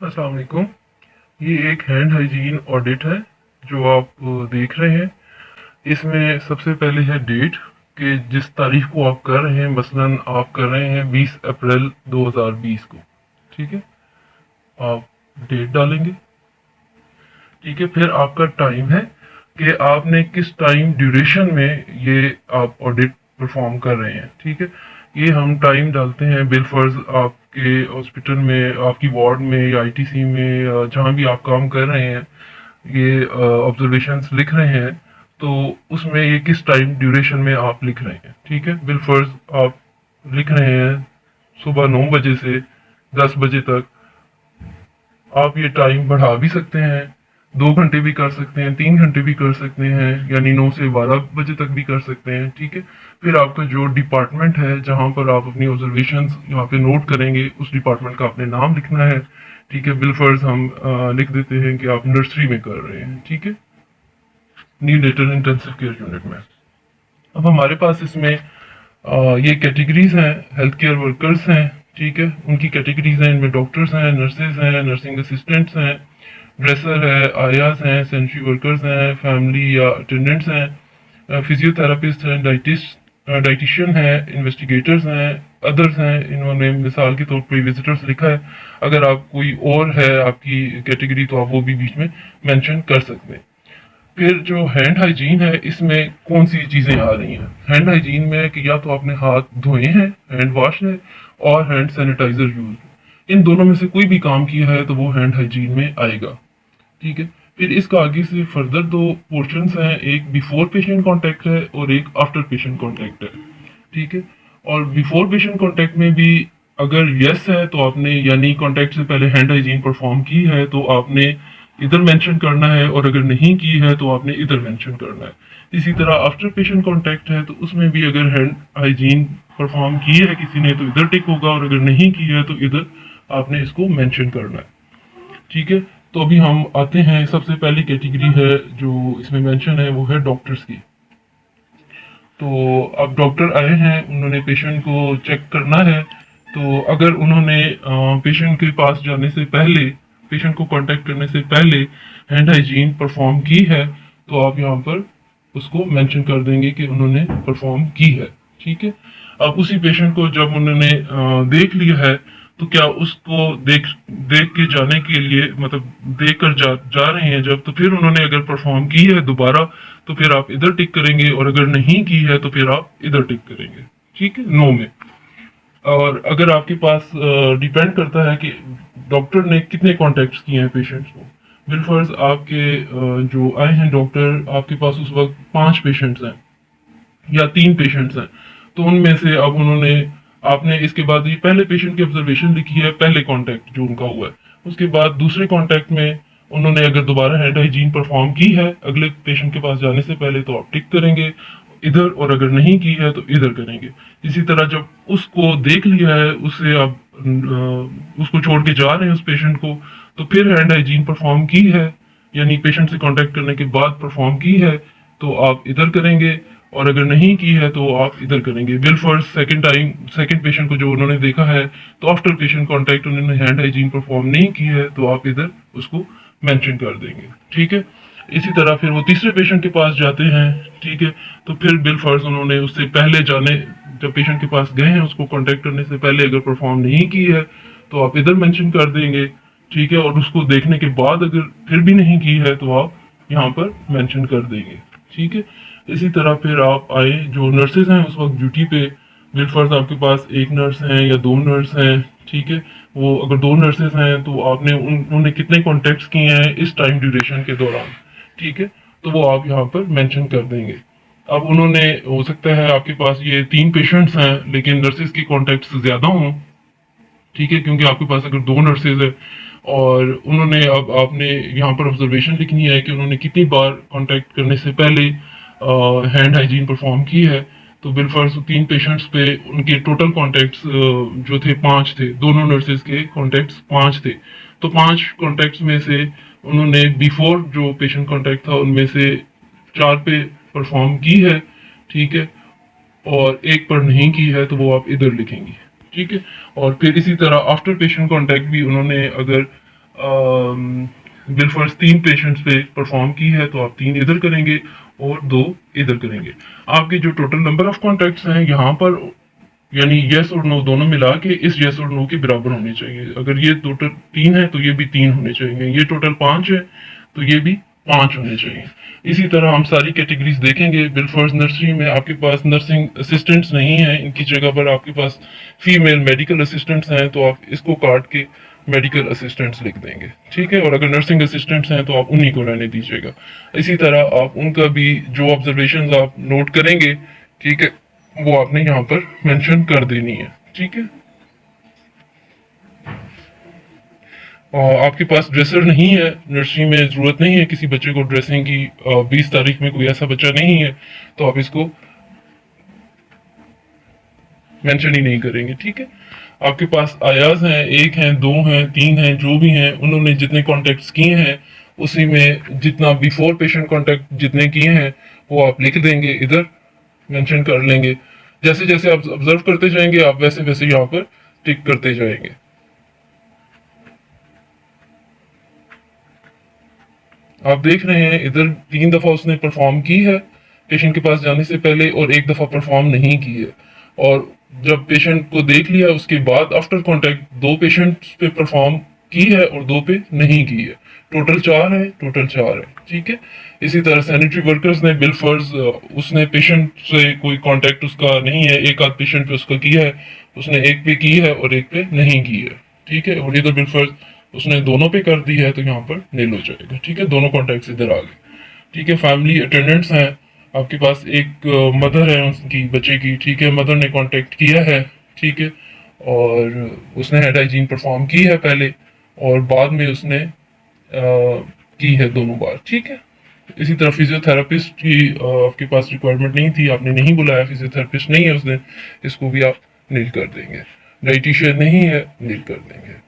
अस्सलाम वालेकुम। ये एक हैंड हाइजीन ऑडिट है जो आप देख रहे हैं। इसमें सबसे पहले है डेट कि जिस तारीख को आप कर रहे हैं, मसलन आप कर रहे हैं 20 अप्रैल 2020 को। ठीक है, आप डेट डालेंगे। ठीक है, फिर आपका टाइम है कि आपने किस टाइम ड्यूरेशन में ये आप ऑडिट परफॉर्म कर रहे हैं। ठीक है, ये हम टाइम डालते हैं बिलफर्ज आपके हॉस्पिटल में, आपकी वार्ड में या आईटीसी में या जहाँ भी आप काम कर रहे हैं, ये ऑब्जर्वेशंस लिख रहे हैं, तो उसमें ये किस टाइम ड्यूरेशन में आप लिख रहे हैं। ठीक है, बिलफर्ज आप लिख रहे हैं सुबह 9 बजे से 10 बजे तक। आप ये टाइम बढ़ा भी सकते हैं, 2 घंटे भी कर सकते हैं, 3 घंटे भी कर सकते हैं, यानी 9 से 12 बजे तक भी कर सकते हैं। ठीक है, फिर आपका जो डिपार्टमेंट है जहां पर आप अपनी ऑब्जर्वेशन यहाँ पे नोट करेंगे, उस डिपार्टमेंट का आपने नाम लिखना है। ठीक है, बिलफर्ज हम लिख देते हैं कि आप नर्सरी में कर रहे हैं। ठीक है, न्यूनेटल इंटेंसिव केयर यूनिट में। अब हमारे पास इसमें ये कैटेगरीज हैं, हेल्थ केयर वर्कर्स हैं। ठीक है, उनकी कैटेगरीज हैं, इनमें डॉक्टर्स हैं, नर्सेज हैं, नर्सिंग असिस्टेंट्स हैं, ड्रेसर है, आयास हैं, सेंट्री वर्कर्स हैं, फैमिली या अटेंडेंट्स हैं, फिजियोथेरापिस्ट हैं, डाइटिशियन है, इन्वेस्टिगेटर्स हैं, अदर्स हैं। इन्होंने मिसाल के तौर पर विजिटर्स लिखा है। अगर आप कोई और है आपकी कैटेगरी तो आप वो भी बीच में मेंशन कर सकते हैं। फिर जो हैंड हाइजीन है, इसमें कौन सी चीजें आ रही हैं। हैंड हाइजीन में कि या तो आपने हाथ धोए हैं, हैंड वॉश है, और हैंड सैनिटाइजर यूज। इन दोनों में से कोई भी काम किया है तो वो हैंड हाइजीन में आएगा। ठीक है, फिर इसका आगे से फर्दर दो पोर्शंस हैं, एक बिफोर पेशेंट कांटेक्ट है और एक आफ्टर पेशेंट कांटेक्ट है। ठीक है, और बिफोर पेशेंट कांटेक्ट में भी अगर यस है तो आपने, यानी कांटेक्ट से पहले हैंड हाइजीन परफॉर्म की है तो आपने इधर मेंशन करना है, और अगर नहीं की है तो आपने इधर मेंशन करना है। इसी तरह आफ्टर पेशेंट कांटेक्ट है तो उसमें भी अगर हैंड हाइजीन परफॉर्म की है किसी ने तो इधर टिक होगा, और अगर नहीं की है तो इधर आपने इसको मेंशन करना है। ठीक है, तो अभी हम आते हैं, सबसे पहली कैटेगरी है जो इसमें मेंशन है वो है डॉक्टर्स की। तो अब डॉक्टर आए हैं, उन्होंने पेशेंट को चेक करना है। तो अगर उन्होंने पेशेंट के पास जाने से पहले, पेशेंट को कांटेक्ट करने से पहले हैंड हाइजीन परफॉर्म की है तो आप यहाँ पर उसको मेंशन कर देंगे कि उन्होंने परफॉर्म की है। ठीक है, अब उसी पेशेंट को जब उन्होंने देख लिया है तो क्या उसको देख देख के जाने के लिए, मतलब देख कर जा रहे हैं जब, तो फिर उन्होंने अगर परफॉर्म की है दोबारा तो फिर आप इधर टिक करेंगे, और अगर नहीं की है तो फिर आप इधर टिक करेंगे। ठीक है, नो में। और अगर आपके पास डिपेंड करता है कि डॉक्टर ने कितने कॉन्टेक्ट किए हैं पेशेंट्स को। बिलफर्ज आपके जो आए हैं डॉक्टर, आपके पास उस वक्त 5 पेशेंट्स हैं या 3 पेशेंट्स हैं, तो उनमें से अब उन्होंने, आपने इसके बाद ये पहले पेशेंट की ऑब्जर्वेशन लिखी है, पहले कांटेक्ट जो उनका हुआ है, उसके बाद दूसरे कांटेक्ट में उन्होंने अगर दोबारा हैंड हाइजीन परफॉर्म की है अगले पेशेंट के पास जाने से पहले तो आप टिक करेंगे इधर, और अगर नहीं की है तो इधर करेंगे। इसी तरह जब उसको देख लिया है, उससे आप उसको छोड़ के जा रहे हैं उस पेशेंट को, तो फिर हैंड हाइजीन परफॉर्म की है, यानी पेशेंट से कांटेक्ट करने के बाद परफॉर्म की है तो आप इधर करेंगे, और अगर नहीं की है तो आप इधर करेंगे। Bill first second time, second patient को जो उन्होंने देखा है तो आफ्टर पेशेंट कांटेक्ट उन्होंने हैंड हाइजीन परफॉर्म नहीं की है तो आप इधर उसको मेंशन कर देंगे। ठीक है, इसी तरह फिर वो तीसरे पेशेंट के पास जाते हैं। ठीक है, तो फिर बिल फर्ज उन्होंने उससे पहले जाने, जब पेशेंट के पास गए हैं उसको कांटेक्ट करने से पहले अगर परफॉर्म नहीं की है तो आप इधर मेंशन कर देंगे। ठीक है, और उसको देखने के बाद अगर फिर भी नहीं की है तो आप यहाँ पर मेंशन कर देंगे। ठीक है, इसी तरह फिर आप आए, जो नर्सेज हैं उस वक्त ड्यूटी पे, बिलफर्ज आपके पास एक नर्स हैं या 2 नर्स हैं। ठीक है, वो अगर 2 नर्सेज हैं तो आपने उन्होंने कितने कॉन्टेक्ट किए हैं इस टाइम ड्यूरेशन के दौरान। ठीक है, तो वो आप यहाँ पर मेंशन कर देंगे। अब उन्होंने, हो सकता है आपके पास ये 3 पेशेंट्स हैं लेकिन नर्सेज की कॉन्टेक्ट ज्यादा हों। ठीक है, क्योंकि आपके पास अगर 2 नर्सेज है और उन्होंने, अब आपने यहाँ पर ऑब्जर्वेशन लिखनी है कि उन्होंने कितनी बार कांटेक्ट करने से पहले हैंड हाइजीन परफॉर्म की है। तो बिलफर्ज 3 पेशेंट्स पे उनके टोटल कॉन्टेक्ट्स जो थे 5 थे, दोनों नर्सेज के कॉन्टेक्ट्स 5 थे। तो 5 कॉन्टेक्ट्स में से उन्होंने बिफोर जो पेशेंट कॉन्टेक्ट था उनमें से 4 पे परफॉर्म की है। ठीक है, और एक पर नहीं की है तो वो आप इधर लिखेंगे। ठीक है, और फिर इसी तरह आफ्टर पेशेंट कांटेक्ट भी उन्होंने अगर बिलफर्ज 3 पेशेंट्स पे परफॉर्म की है तो आप 3 इधर करेंगे और 2 इधर करेंगे। आपके जो टोटल नंबर ऑफ कॉन्टैक्ट्स हैं यहाँ पर, यानी यस और नो दोनों मिला के इस यस और नो के बराबर होने चाहिए। अगर ये टोटल 3 है तो ये भी 3 होने चाहिए, ये टोटल 5 है तो ये भी 5 होने चाहिए। इसी तरह हम सारी कैटेगरीज देखेंगे। बिलफर्ज नर्सरी में आपके पास नर्सिंग असिस्टेंट्स नहीं है, इनकी जगह पर आपके पास फीमेल मेडिकल असिस्टेंट्स हैं, तो आप इसको काट के मेडिकल असिस्टेंट्स लिख देंगे, ठीक है। और अगर नर्सिंग असिस्टेंट्स हैं तो आप उन्हीं को रहने दीजिएगा। इसी तरह आप उनका भी जो ऑब्जर्वेशंस आप नोट करेंगे, ठीक है, वो आपने यहाँ पर मेंशन कर देनी है, ठीक है। और आपके पास ड्रेसर नहीं है, नर्सरी में जरूरत नहीं है किसी बच्चे को ड्रेसिंग की, 20 तारीख में कोई ऐसा बच्चा नहीं है, तो आप इसको मेंशन ही नहीं करेंगे, ठीक है। आपके पास आयाज हैं, 1 हैं, 2 हैं, 3 हैं, जो भी हैं, उन्होंने जितने कॉन्टेक्ट्स किए हैं उसी में जितना बिफोर पेशेंट कॉन्टेक्ट जितने किए हैं वो आप लिख देंगे, इधर मेंशन कर लेंगे। जैसे जैसे आप ऑब्जर्व करते जाएंगे आप वैसे वैसे यहाँ पर टिक करते जाएंगे। आप देख रहे हैं इधर 3 दफा उसने परफॉर्म की है पेशेंट के पास जाने से पहले और 1 दफा परफॉर्म नहीं की है। और जब पेशेंट को देख लिया उसके बाद आफ्टर कांटेक्ट 2 पेशेंट पे परफॉर्म की है और 2 पे नहीं की है। टोटल 4 है, टोटल 4 है, ठीक है। इसी तरह सैनिटरी वर्कर्स ने बिलफर्ज, उसने पेशेंट से कोई कांटेक्ट उसका नहीं है, एक आध पेशेंट पे उसका किया है, उसने एक पे की है और एक पे नहीं की है, ठीक है। और इधर बिलफर्ज उसने दोनों पे कर दी है तो यहाँ पर नील हो जाएगा, ठीक है। दोनों कॉन्टैक्ट इधर आ गए, ठीक है। फैमिली अटेंडेंट्स हैं, आपके पास एक मदर है उनकी बच्चे की, ठीक है। मदर ने कांटेक्ट किया है, ठीक है, और उसने हेड हाइजीन परफॉर्म की है पहले और बाद में उसने की है दोनों बार, ठीक है। इसी तरह फिजियोथेरापिस्ट की आपके पास रिक्वायरमेंट नहीं थी, आपने नहीं बुलाया, फिजियोथेरापिस्ट नहीं है उस दिन, इसको भी आप नील कर देंगे। डाइटिशियन नहीं है, नील कर देंगे।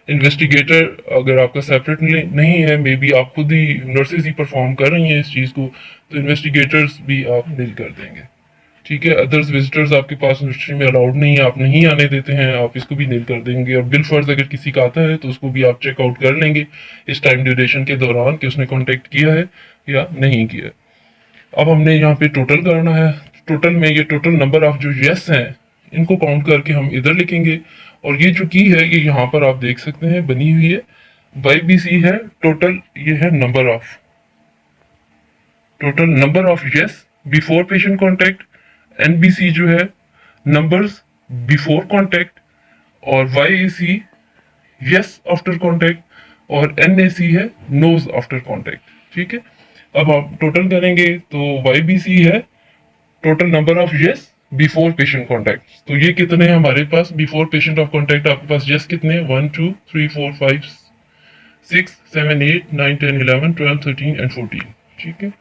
इन्वेस्टिगेटर अगर आपका सेपरेट नहीं है, मे बी आप खुद ही नर्सेज ही परफॉर्म कर रही हैं इस चीज़ को, तो इन्वेस्टिगेटर्स भी आप नील कर देंगे, ठीक है। अदर्स विजिटर्स आपके पास इंडस्ट्री में अलाउड नहीं है, आप नहीं आने देते हैं, आप इसको भी नील कर देंगे। और बिल फर्ज अगर किसी का आता है तो उसको भी आप चेकआउट कर लेंगे इस टाइम ड्यूरेशन के दौरान कि उसने कॉन्टेक्ट किया है या नहीं किया। अब हमने यहाँ पे टोटल करना है। टोटल में ये टोटल नंबर ऑफ जो यस हैं इनको काउंट करके हम इधर लिखेंगे। और ये जो की है ये यहाँ पर आप देख सकते हैं बनी हुई है, वाई बी सी है। टोटल ये है number of yes before patient contact. NBC जो है नंबर्स बिफोर कॉन्टेक्ट। और Y A C yes after contact. और एन ए सी है नोज आफ्टर कॉन्टेक्ट, ठीक है। अब आप टोटल करेंगे तो वाई बी सी है total number of yes before patient contact. तो ये कितने हैं हमारे पास बिफोर पेशेंट ऑफ कॉन्टेक्ट, आपके पास यस कितने हैं 1 2 3 4 5 6 7 8 9 10 11 12 13 एंड 14, ठीक है।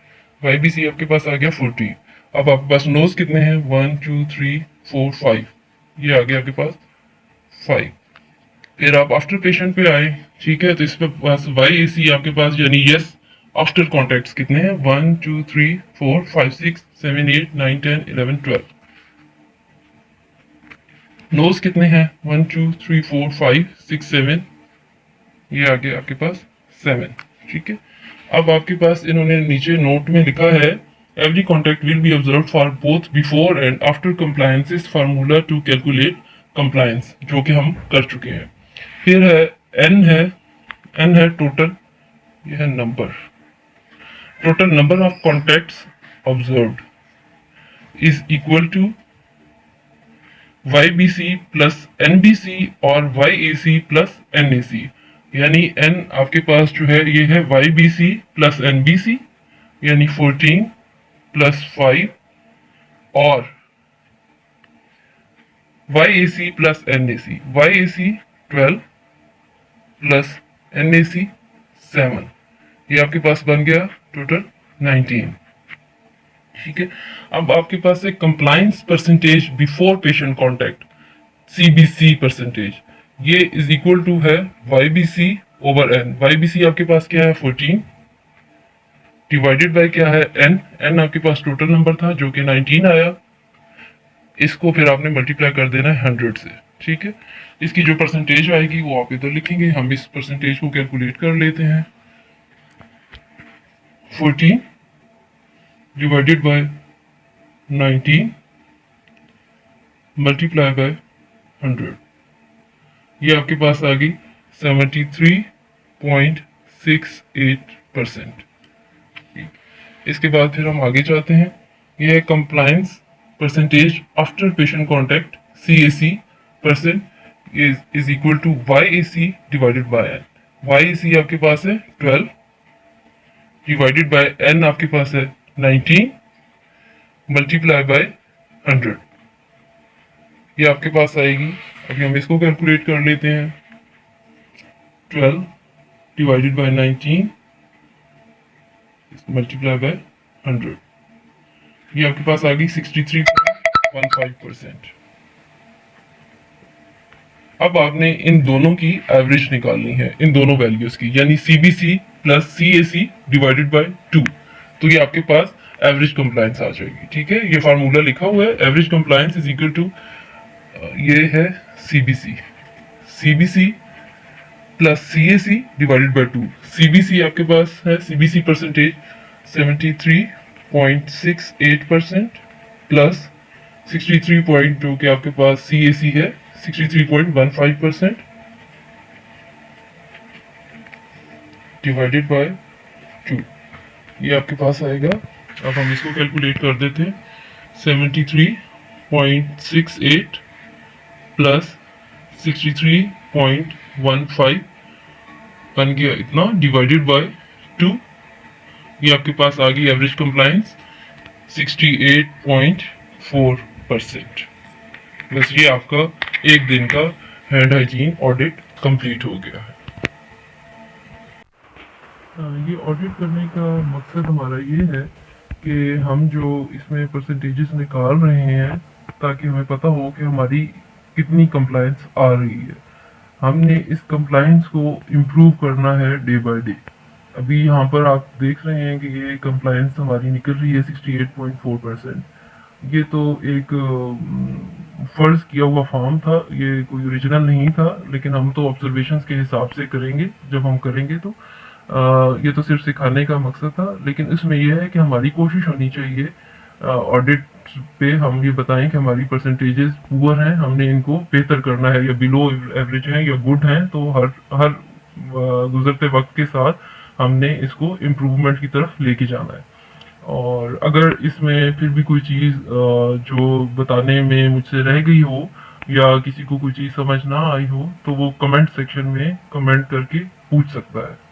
वाई बी सी आपके पास आ गया 40। अब आपके पास नोज कितने हैं 1 2 3 4 5, ये आ गया आपके पास 5। फिर आप आफ्टर पेशेंट पे आए, ठीक है, तो इस पे पास वाई ए सी आपके पास यानी यस आफ्टर कॉन्टेक्ट्स कितने हैं 1 2 3 4 5 6 7 8 9 10 11 12। नोज कितने हैं 1 2 3 4 5 6 7, ये आ गया आपके पास 7, ठीक है। अब आपके पास इन्होंने नीचे नोट में लिखा है every contact will be observe for both before and after compliances formula to calculate compliance, जो कि हम कर चुके हैं। फिर है एन है, एन है टोटल, ये है number, total number of contacts observed is equal to Y B C plus N B C और Y A C plus N A C. यानी एन आपके पास जो है ये है Y B C plus N B C, यानी 14 plus 5 और Y A C plus N A C, Y A C 12 plus N A C 7, ये आपके पास बन गया टोटल 19, ठीक है। अब आपके पास एक compliance percentage before patient contact CBC percentage, ये इज इक्वल टू है Y B C over N. Y B C आपके पास क्या है 14 डिवाइडेड बाय क्या है एन, एन आपके पास टोटल नंबर था जो कि 19 आया, इसको फिर आपने मल्टीप्लाई कर देना है 100 से, ठीक है, इसकी जो परसेंटेज आएगी वो आप इधर लिखेंगे। हम इस परसेंटेज को कैलकुलेट कर लेते हैं। 14 डिवाइडेड बाय 19 मल्टीप्लाई बाय 100, ये आपके पास आ गई 73.68%। इसके बाद फिर हम आगे जाते हैं। यह है compliance percentage after patient contact, CAC percent is equal to YAC divided by N। YAC आपके पास है 12 डिवाइडेड बाय N आपके पास है 19 मल्टीप्लाई बाय 100, ये आपके पास आएगी। अभी हम इसको कैलकुलेट कर लेते हैं। 12 डिवाइडेड बाय 19 मल्टीप्लाई बाय 100, ये आपके पास आ गई 63.15%। अब आपने इन दोनों की एवरेज निकालनी है, इन दोनों वैल्यूज की, यानी CBC plus CAC divided by 2, तो ये आपके पास एवरेज कंप्लायंस आ जाएगी। ठीक है, ये फार्मूला लिखा हुआ है, average compliance is equal to, ये है CBC plus CAC divided by 2। CBC आपके पास है, CBC परसेंटेज 73.68% प्लस 63.2 के आपके पास CAC है 63.15% डिवाइडेड बाय 2, ये आपके पास आएगा। अब हम इसको कैलकुलेट कर देते हैं। 73.68 प्लस 63.15 बन गया इतना डिवाइडेड बाय 2, ये आपके पास आ गई एवरेज कंप्लायंस 68.4%। बस ये आपका एक दिन का हैंड हाइजीन ऑडिट कंप्लीट हो गया है। ये ऑडिट करने का मकसद हमारा ये है कि हम जो इसमें परसेंटेजेस निकाल रहे हैं ताकि हमें पता हो कि हमारी कितनी कंप्लायंस आ रही है। हमने इस कंप्लायंस को इम्प्रूव करना है डे बाय डे। अभी यहाँ पर आप देख रहे हैं कि ये कंप्लायंस हमारी निकल रही है 68.4%। ये तो एक फर्ज किया हुआ फॉर्म था, ये कोई ओरिजिनल नहीं था, लेकिन हम तो ऑब्जर्वेशंस के हिसाब से करेंगे। जब हम करेंगे तो ये तो सिर्फ सिखाने का मकसद था, लेकिन इसमें यह है कि हमारी कोशिश होनी चाहिए ऑडिट पे हम ये बताएं कि हमारी परसेंटेजेस पुअर हैं, हमने इनको बेहतर करना है, या बिलो एवरेज हैं या गुड हैं, तो हर गुजरते वक्त के साथ हमने इसको इम्प्रूवमेंट की तरफ लेके जाना है। और अगर इसमें फिर भी कोई चीज़ जो बताने में मुझसे रह गई हो या किसी को कोई चीज़ समझ ना आई हो तो वो कमेंट सेक्शन में कमेंट करके पूछ सकता है।